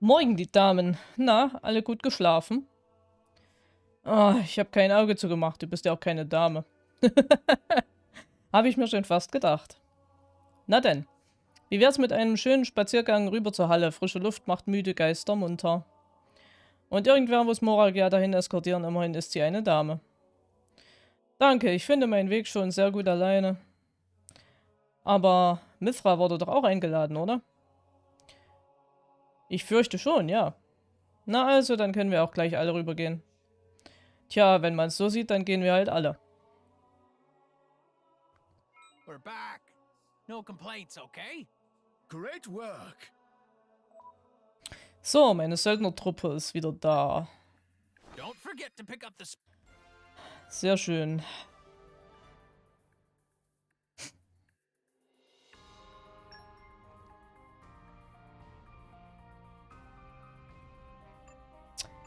Morgen, die Damen. Na, alle gut geschlafen? Oh, ich habe kein Auge zugemacht. Du bist ja auch keine Dame. Habe ich mir schon fast gedacht. Na denn, wie wär's mit einem schönen Spaziergang rüber zur Halle? Frische Luft macht müde Geister munter. Und irgendwer muss Moragia dahin eskortieren, immerhin ist sie eine Dame. Danke, ich finde meinen Weg schon sehr gut alleine. Aber Mithra wurde doch auch eingeladen, oder? Ich fürchte schon, ja. Na also, dann können wir auch gleich alle rübergehen. Tja, wenn man es so sieht, dann gehen wir halt alle. We're back. No complaints, okay? Great work. So, meine Söldnertruppe ist wieder da. Don't forget to pick up the Sehr schön.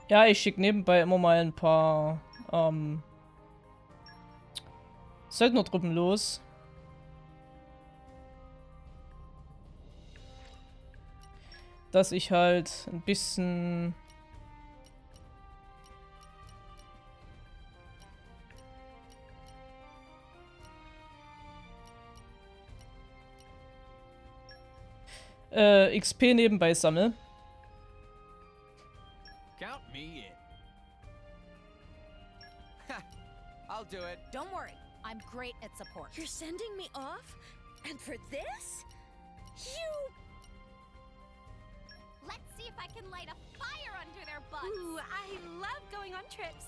Ja, ich schicke nebenbei immer mal ein paar Söldnertruppen los. Dass ich halt ein bisschen XP nebenbei sammle. Count me in. I'll do it. Don't worry, I'm great at support. You're sending me off? And for this? You... Let's see if I can light a fire under their butts. Ooh, I love going on trips.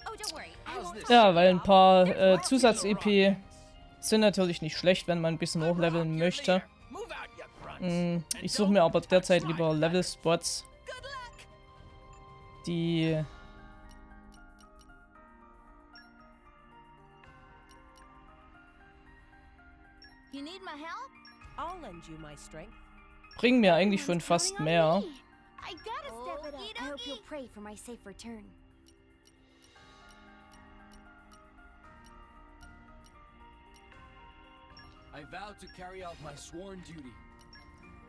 Oh, don't worry, I How's won't this? talk Ja, to weil you ein off. paar There's lots of Zusatz-EP sind natürlich nicht schlecht, wenn man ein bisschen hochleveln möchte. Move out, you grunts. Ich suche mir aber derzeit lieber Level-Spots, Good luck! die You need my help? I'll lend you my strength. bringen mir eigentlich schon Everyone's fast counting mehr. on me. I gotta step it up. Okie I hope you'll dokie. pray for my safe return. I vow to carry out my sworn duty.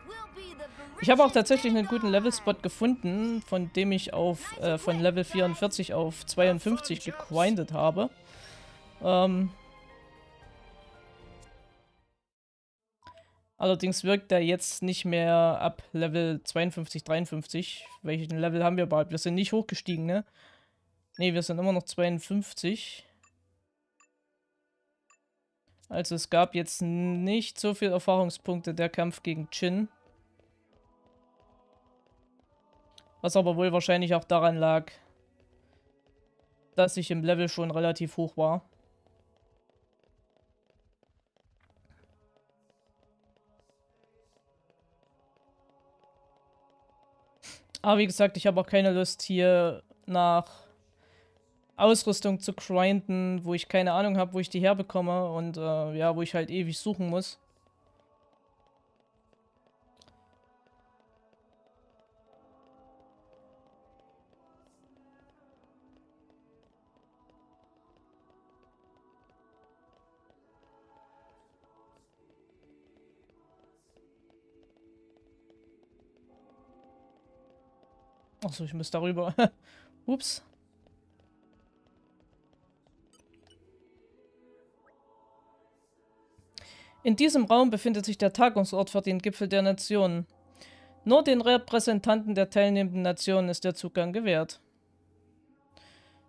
We'll be the Ich habe auch richest tatsächlich men einen guten alive. Level-Spot gefunden, von dem ich von Level 44 auf 52 gegrindet habe. Allerdings wirkt er jetzt nicht mehr ab Level 52, 53. Welchen Level haben wir überhaupt? Wir sind nicht hochgestiegen, ne? Ne, wir sind immer noch 52. Also es gab jetzt nicht so viel Erfahrungspunkte der Kampf gegen Jin. Was aber wohl wahrscheinlich auch daran lag, dass ich im Level schon relativ hoch war. Aber wie gesagt, ich habe auch keine Lust hier nach Ausrüstung zu grinden, wo ich keine Ahnung habe, wo ich die herbekomme und ja, wo ich halt ewig suchen muss. Achso, ich muss darüber. Ups. In diesem Raum befindet sich der Tagungsort für den Gipfel der Nationen. Nur den Repräsentanten der teilnehmenden Nationen ist der Zugang gewährt.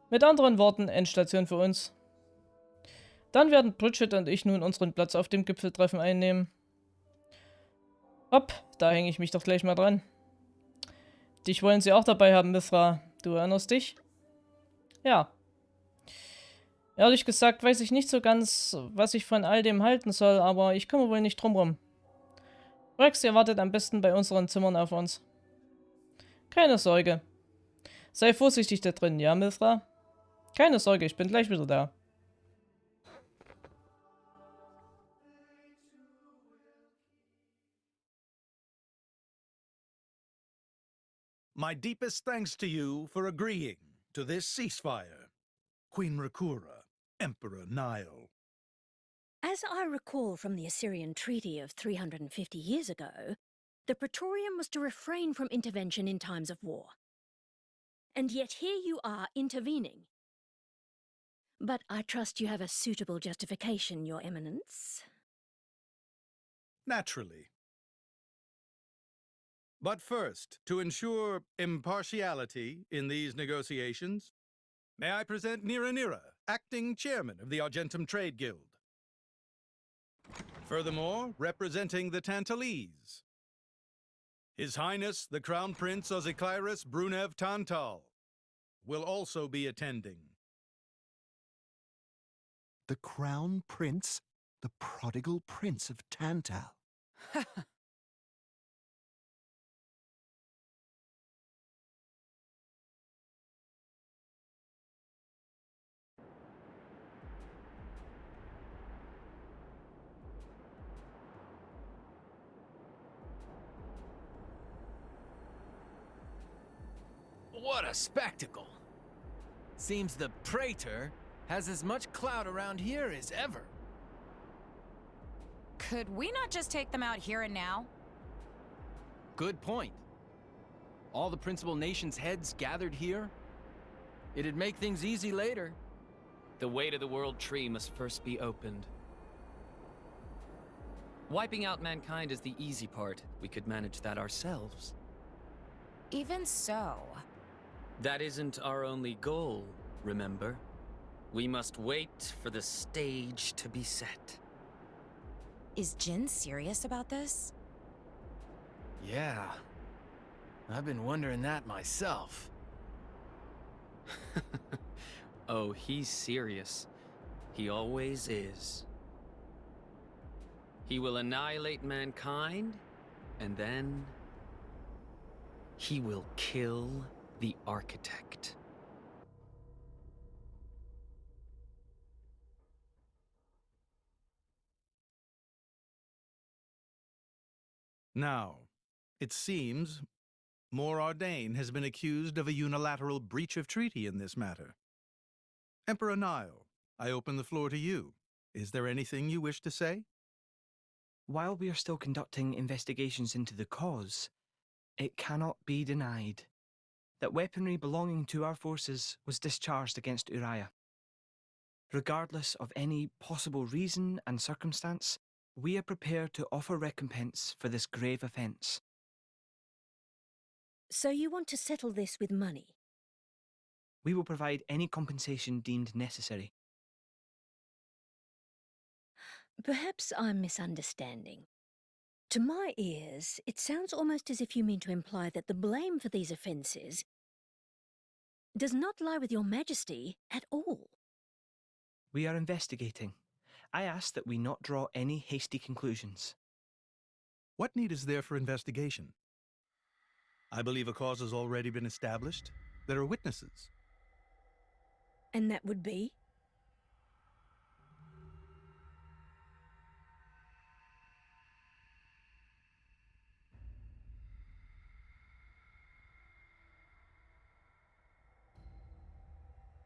Mit anderen Worten, Endstation für uns. Dann werden Bridget und ich nun unseren Platz auf dem Gipfeltreffen einnehmen. Hopp, da hänge ich mich doch gleich mal dran. Dich wollen sie auch dabei haben, Mithra. Du erinnerst dich? Ja. Ehrlich gesagt weiß ich nicht so ganz, was ich von all dem halten soll, aber ich komme wohl nicht drum rum. Rex, ihr wartet am besten bei unseren Zimmern auf uns. Keine Sorge. Sei vorsichtig da drin, ja, Mithra? Keine Sorge, ich bin gleich wieder da. My deepest thanks to you for agreeing to this ceasefire, Queen Rakura, Emperor Nile. As I recall from the Assyrian treaty of 350 years ago, the Praetorium was to refrain from intervention in times of war. And yet here you are intervening. But I trust you have a suitable justification, Your Eminence. Naturally. But first, to ensure impartiality in these negotiations, may I present Nira, acting chairman of the Argentum Trade Guild. Furthermore, representing the Tantalese, His Highness the Crown Prince Ozikairis Brunev Tantal will also be attending. The Crown Prince? The prodigal Prince of Tantal. What a spectacle! Seems the Praetor has as much clout around here as ever. Could we not just take them out here and now? Good point. All the principal nations' heads gathered here? It'd make things easy later. The way to the World Tree must first be opened. Wiping out mankind is the easy part. We could manage that ourselves. Even so. That isn't our only goal, remember? We must wait for the stage to be set. Is Jin serious about this? Yeah. I've been wondering that myself. Oh, he's serious. He always is. He will annihilate mankind, and then he will kill the architect. Now, it seems Morardain has been accused of a unilateral breach of treaty in this matter. Emperor Nile, I open the floor to you. Is there anything you wish to say? While we are still conducting investigations into the cause, it cannot be denied that weaponry belonging to our forces was discharged against Uriah. Regardless of any possible reason and circumstance, we are prepared to offer recompense for this grave offence. So you want to settle this with money? We will provide any compensation deemed necessary. Perhaps I'm misunderstanding. To my ears, it sounds almost as if you mean to imply that the blame for these offences does not lie with your Majesty at all. We are investigating. I ask that we not draw any hasty conclusions. What need is there for investigation? I believe a cause has already been established. There are witnesses. And that would be?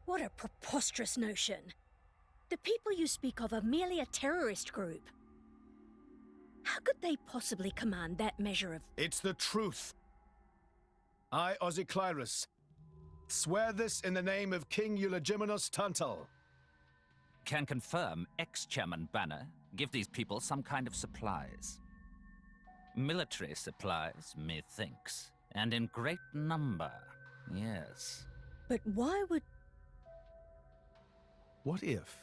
What a preposterous notion. The people you speak of are merely a terrorist group. How could they possibly command that measure of... It's the truth. I, Ozikairis, swear this in the name of King Eulogimenos Tantal. Can confirm ex-Chairman Banner give these people some kind of supplies. Military supplies, methinks, and in great number, yes. But why would... What if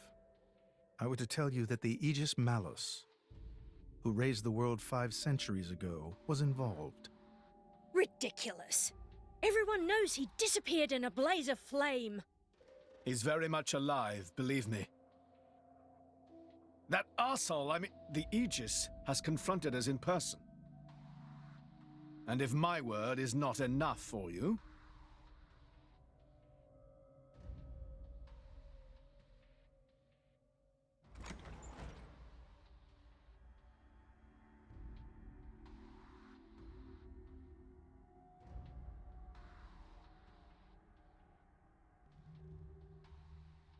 I were to tell you that the Aegis Malus, who raised the world 5 centuries ago, was involved? Ridiculous. Everyone knows he disappeared in a blaze of flame. He's very much alive, believe me. That arsehole, the Aegis, has confronted us in person. And if my word is not enough for you...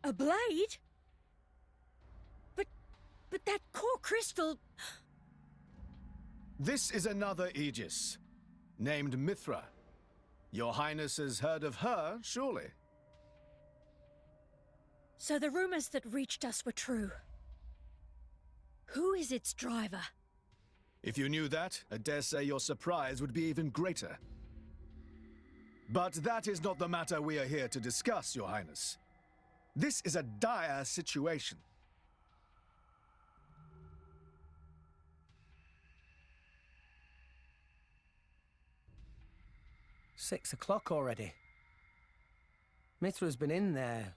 A blade? But that core crystal... This is another Aegis, named Mithra. Your Highness has heard of her, surely? So the rumors that reached us were true. Who is its driver? If you knew that, I dare say your surprise would be even greater. But that is not the matter we are here to discuss, Your Highness. This is a dire situation. "6 o'clock already. Mithra's been in there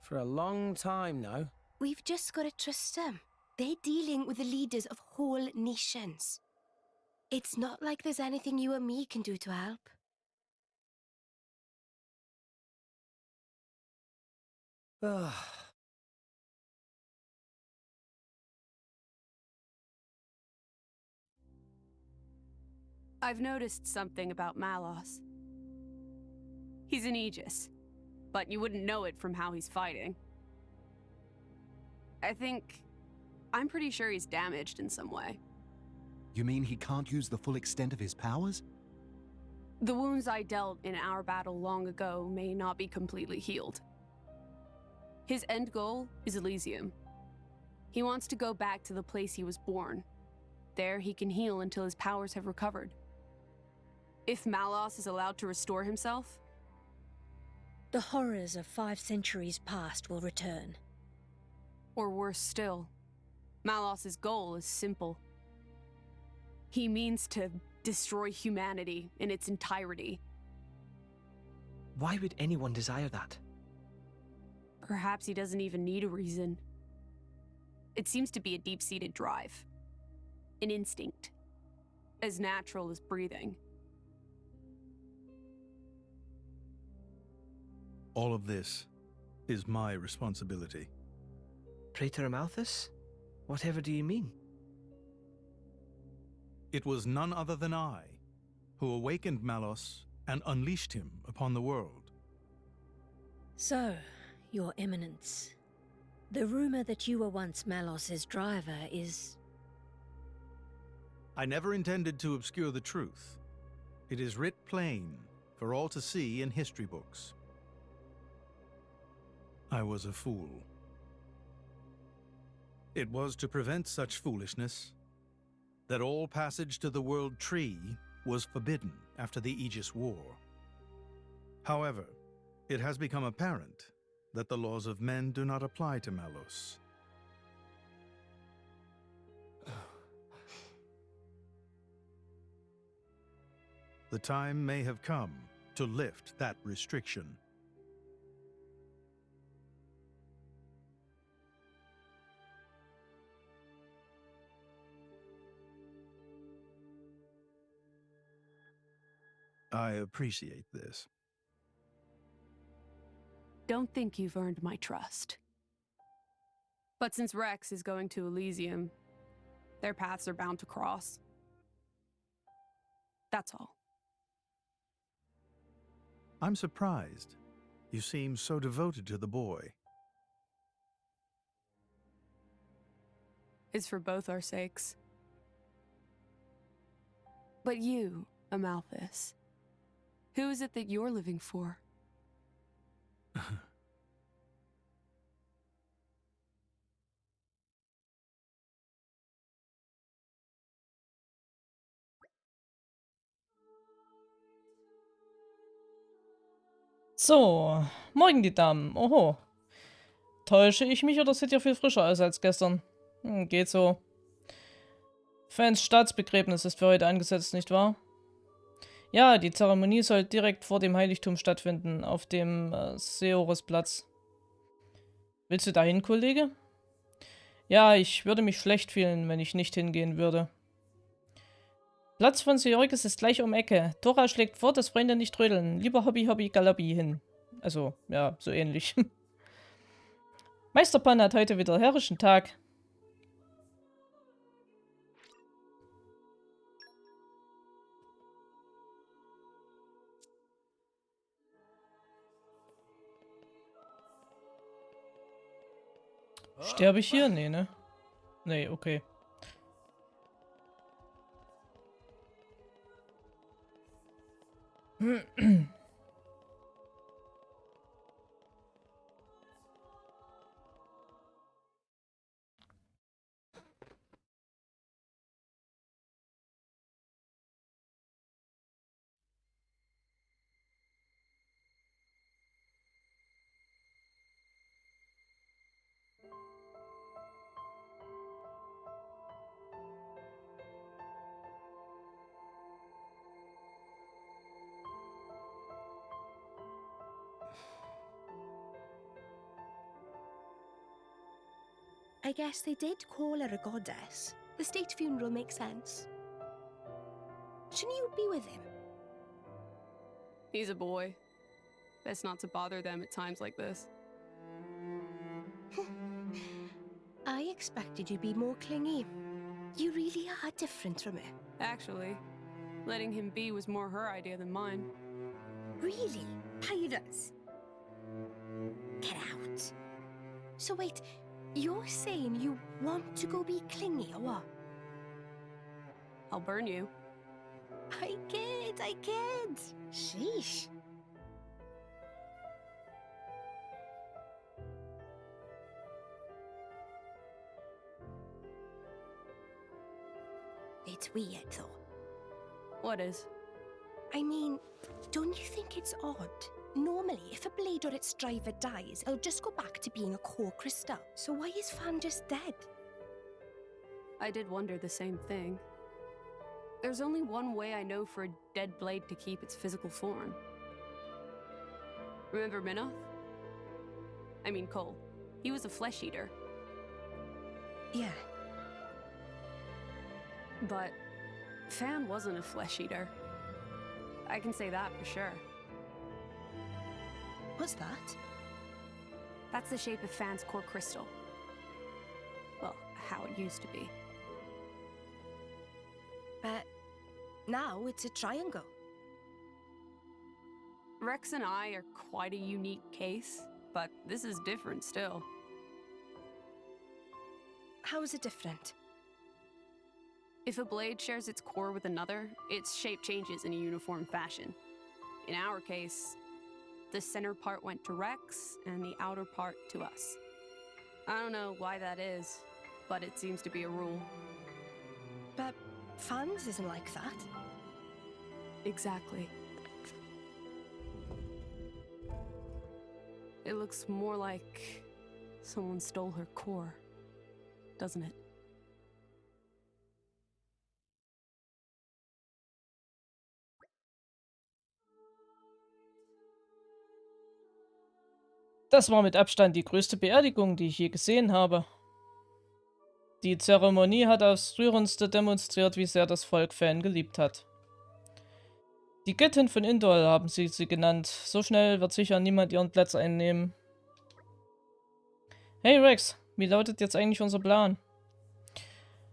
for a long time now. We've just got to trust them. They're dealing with the leaders of whole nations. It's not like there's anything you or me can do to help. Ugh. I've noticed something about Malos. He's an Aegis, but you wouldn't know it from how he's fighting. I'm pretty sure he's damaged in some way. You mean he can't use the full extent of his powers? The wounds I dealt in our battle long ago may not be completely healed. His end goal is Elysium. He wants to go back to the place he was born. There he can heal until his powers have recovered. If Malos is allowed to restore himself, the horrors of 5 centuries past will return. Or worse still, Malos' goal is simple. He means to destroy humanity in its entirety. Why would anyone desire that? Perhaps he doesn't even need a reason. It seems to be a deep-seated drive. An instinct. As natural as breathing. All of this is my responsibility. Praetor Amalthus? Whatever do you mean? It was none other than I who awakened Malos and unleashed him upon the world. So, Your Eminence, the rumor that you were once Malos's driver is... I never intended to obscure the truth. It is writ plain for all to see in history books. I was a fool. It was to prevent such foolishness that all passage to the World Tree was forbidden after the Aegis War. However, it has become apparent that the laws of men do not apply to Malos. The time may have come to lift that restriction. I appreciate this. Don't think you've earned my trust. But since Rex is going to Elysium, their paths are bound to cross. That's all. I'm surprised. You seem so devoted to the boy. It's for both our sakes. But you, Amalthus, who is it that you're living for? So, morgen die Damen. Oho. Täusche ich mich oder seht ihr viel frischer aus als gestern? Geht so. Fans Staatsbegräbnis ist für heute angesetzt, nicht wahr? Ja, die Zeremonie soll direkt vor dem Heiligtum stattfinden, auf dem Seorusplatz. Willst du dahin, Kollege? Ja, ich würde mich schlecht fühlen, wenn ich nicht hingehen würde. Platz von Seorgis ist gleich um Ecke. Tora schlägt vor, dass Freunde nicht trödeln. Lieber Hobby Galabbi hin. Also, ja, so ähnlich. Meisterpan hat heute wieder herrischen Tag. Sterbe ich hier? Nee, ne? Nee, okay. I guess they did call her a goddess. The state funeral makes sense. Shouldn't you be with him? He's a boy. Best not to bother them at times like this. I expected you to be more clingy. You really are different from her. Actually, letting him be was more her idea than mine. Really? Pirates? Get out. So wait, you're saying you want to go be clingy or what? I'll burn you. I kid. Sheesh. It's weird though. What is? I mean, don't you think it's odd? Normally, if a blade or its driver dies, it'll just go back to being a core crystal. So why is Fan just dead? I did wonder the same thing. There's only one way I know for a dead blade to keep its physical form. Remember Minoth? I mean Cole. He was a flesh eater. Yeah. But Fan wasn't a flesh eater. I can say that for sure. What's that? That's the shape of Fan's core crystal. Well, how it used to be. But now it's a triangle. Rex and I are quite a unique case, but this is different still. How is it different? If a blade shares its core with another, its shape changes in a uniform fashion. In our case, the center part went to Rex, and the outer part to us. I don't know why that is, but it seems to be a rule. But Fan's isn't like that. Exactly. It looks more like someone stole her core, doesn't it? Das war mit Abstand die größte Beerdigung, die ich je gesehen habe. Die Zeremonie hat aufs rührendste demonstriert, wie sehr das Volk Fan geliebt hat. Die Göttin von Indol haben sie genannt. So schnell wird sicher niemand ihren Platz einnehmen. Hey Rex, wie lautet jetzt eigentlich unser Plan?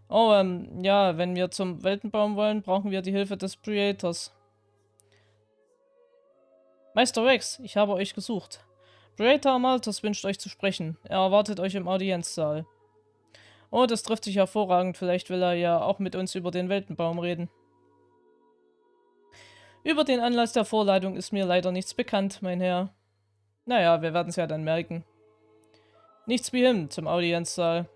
Oh, ja, wenn wir zum Weltenbaum wollen, brauchen wir die Hilfe des Creators. Meister Rex, ich habe euch gesucht. Creator Amalthus wünscht euch zu sprechen. Er erwartet euch im Audienzsaal. Oh, das trifft sich hervorragend. Vielleicht will er ja auch mit uns über den Weltenbaum reden. Über den Anlass der Vorladung ist mir leider nichts bekannt, mein Herr. Naja, wir werden es ja dann merken. Nichts wie hin zum Audienzsaal.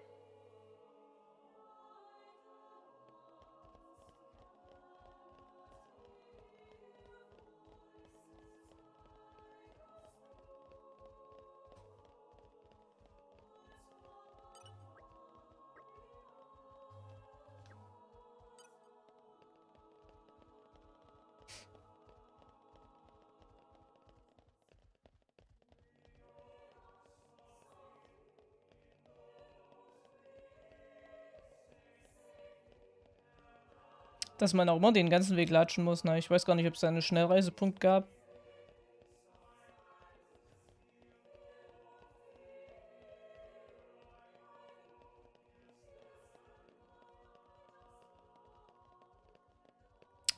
Dass man auch immer den ganzen Weg latschen muss. Na, ich weiß gar nicht, ob es da einen Schnellreisepunkt gab.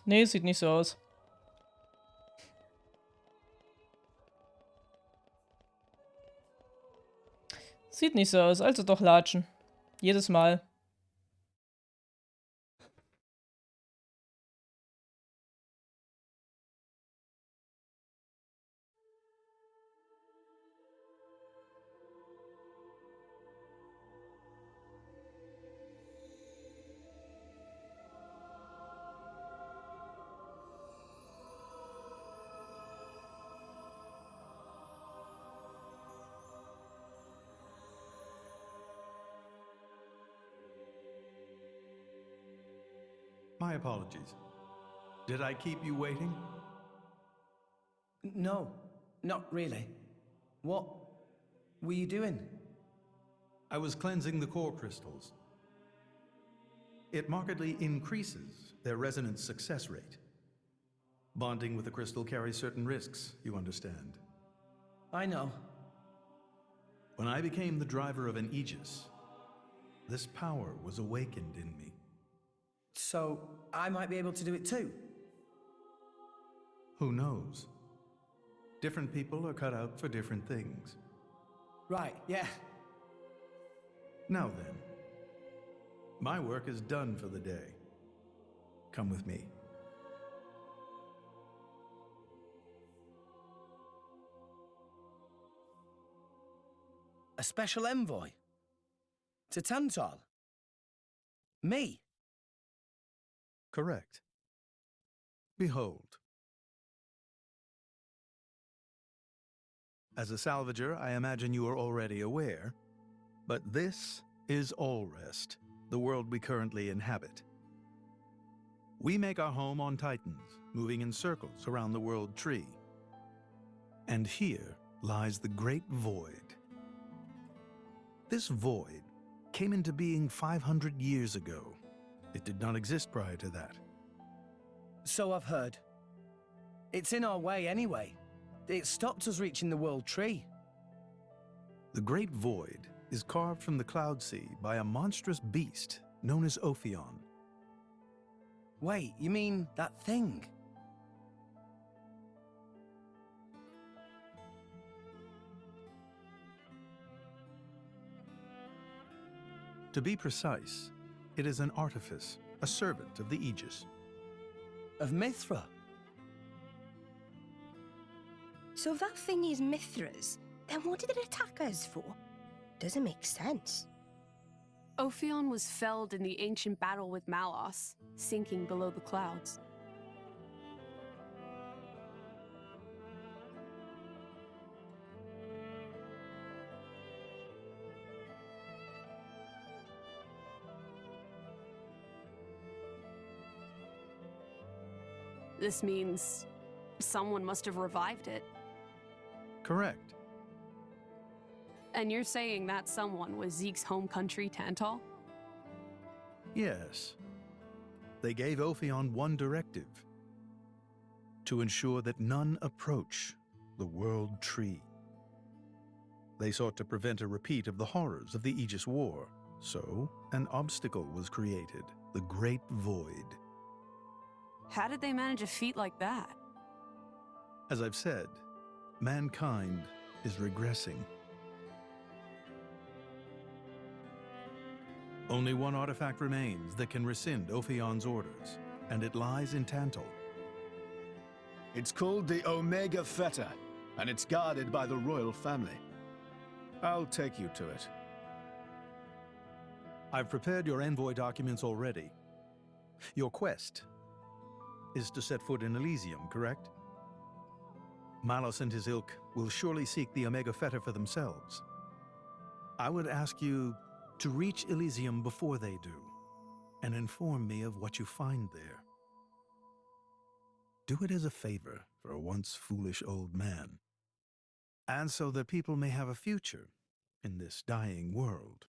Nee, sieht nicht so aus. Sieht nicht so aus, also doch latschen. Jedes Mal. My apologies. Did I keep you waiting? No, not really. What were you doing? I was cleansing the core crystals. It markedly increases their resonance success rate. Bonding with a crystal carries certain risks, you understand. I know. When I became the driver of an Aegis, this power was awakened in me. So, I might be able to do it too? Who knows? Different people are cut out for different things. Right, yeah. Now then, my work is done for the day. Come with me. A special envoy? To Tantal? Me? Correct. Behold. As a salvager, I imagine you are already aware, but this is Allrest, the world we currently inhabit. We make our home on Titans, moving in circles around the world tree. And here lies the Great Void. This void came into being 500 years ago. It did not exist prior to that. So I've heard. It's in our way anyway. It stopped us reaching the world tree. The Great Void is carved from the Cloud Sea by a monstrous beast known as Ophion. Wait, you mean that thing? To be precise, it is an artifice, a servant of the Aegis. Of Mithra? So that thing is Mithra's, then what did it attack us for? Doesn't make sense. Ophion was felled in the ancient battle with Malos, sinking below the clouds. This means someone must have revived it. Correct. And you're saying that someone was Zeke's home country, Tantal? Yes. They gave Ophion one directive: to ensure that none approach the World Tree. They sought to prevent a repeat of the horrors of the Aegis War, so an obstacle was created, the Great Void. How did they manage a feat like that? As I've said, mankind is regressing. Only one artifact remains that can rescind Ophion's orders, and it lies in Tantal. It's called the Omega Fetter, and it's guarded by the royal family. I'll take you to it. I've prepared your envoy documents already. Your quest is to set foot in Elysium, correct? Malos and his ilk will surely seek the Omega Fetter for themselves. I would ask you to reach Elysium before they do, and inform me of what you find there. Do it as a favor for a once foolish old man, and so that people may have a future in this dying world.